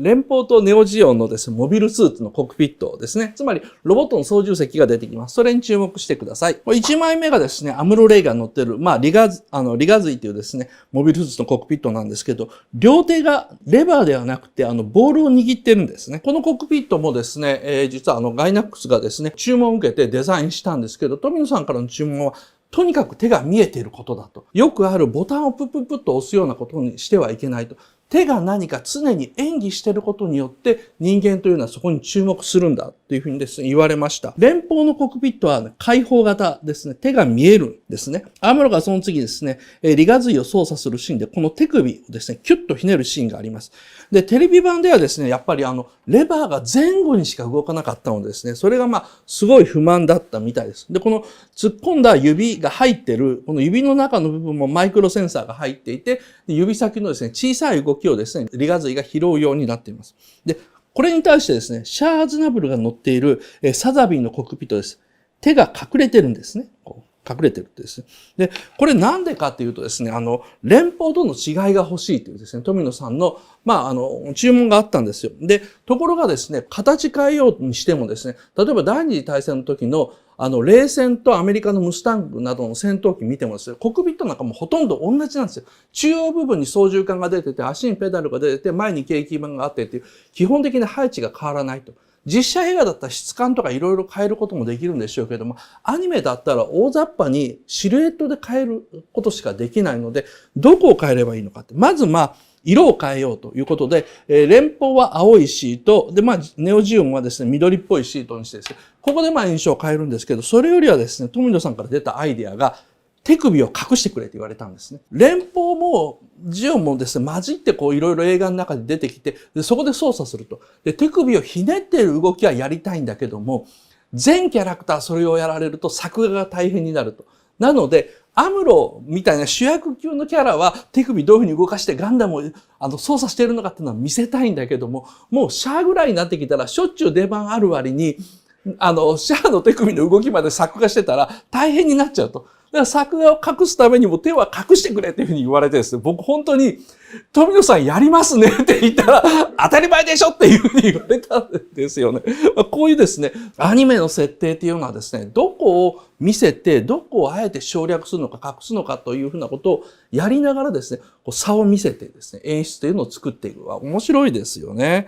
連邦とネオジオンのですね、モビルスーツのコックピットですね。つまり、ロボットの操縦席が出てきます。それに注目してください。これ1枚目がですね、アムロ・レイが乗ってる、リガズイというですね、モビルスーツのコックピットなんですけど、両手がレバーではなくて、ボールを握ってるんですね。このコックピットもですね、実はガイナックスがですね、注文を受けてデザインしたんですけど、富野さんからの注文は、とにかく手が見えていることだと。よくあるボタンをプップップッと押すようなことにしてはいけないと。手が何か常に演技していることによって人間というのはそこに注目するんだというふうにですね、言われました。連邦のコックピットは開放型ですね。手が見えるんですね。アムロがその次ですね、リガズイを操作するシーンでこの手首をですね、キュッとひねるシーンがあります。で、テレビ版ではですね、やっぱりレバーが前後にしか動かなかったのでですね、それがすごい不満だったみたいです。で、この突っ込んだ指が入ってる、この指の中の部分もマイクロセンサーが入っていて、指先のですね、小さい動きをですね、リガズイが拾うようになっています。で、これに対してですね、シャアーズナブルが乗っているサザビーのコックピットです。手が隠れてるんですね。隠れてるってですね。で、これなんでかっていうとですね、連邦との違いが欲しいというですね、富野さんの、注文があったんですよ。で、ところがですね、形変えようにしてもですね、例えば第二次大戦の時の冷戦とアメリカのムスタングなどの戦闘機見てもですね、コックピットなんかもほとんど同じなんですよ。中央部分に操縦桿が出てて、足にペダルが出てて、前に計器板があってっていう、基本的な配置が変わらないと。実写映画だったら質感とかいろいろ変えることもできるんでしょうけども、アニメだったら大雑把にシルエットで変えることしかできないので、どこを変えればいいのかって。まず色を変えようということで、連邦は青いシート、で、ネオジオンはですね、緑っぽいシートにしてですね、ここで印象を変えるんですけど、それよりはですね、富野さんから出たアイデアが、手首を隠してくれって言われたんですね。連邦もジオンもですね、混じっていろいろ映画の中で出てきて、でそこで操作すると。で、手首をひねっている動きはやりたいんだけども、全キャラクターそれをやられると作画が大変になると。なので、アムロみたいな主役級のキャラは手首どういうふうに動かしてガンダムを操作しているのかっていうのは見せたいんだけども、もうシャアぐらいになってきたらしょっちゅう出番ある割に、シャアの手首の動きまで作画してたら大変になっちゃうと。だから作画を隠すためにも手は隠してくれっていうふうに言われてですね、僕本当に富野さんやりますねって言ったら当たり前でしょっていうふうに言われたんですよね。こういうですね、アニメの設定っていうのはですね、どこを見せて、どこをあえて省略するのか隠すのかというふうなことをやりながらですね、差を見せてですね、演出というのを作っていく。面白いですよね。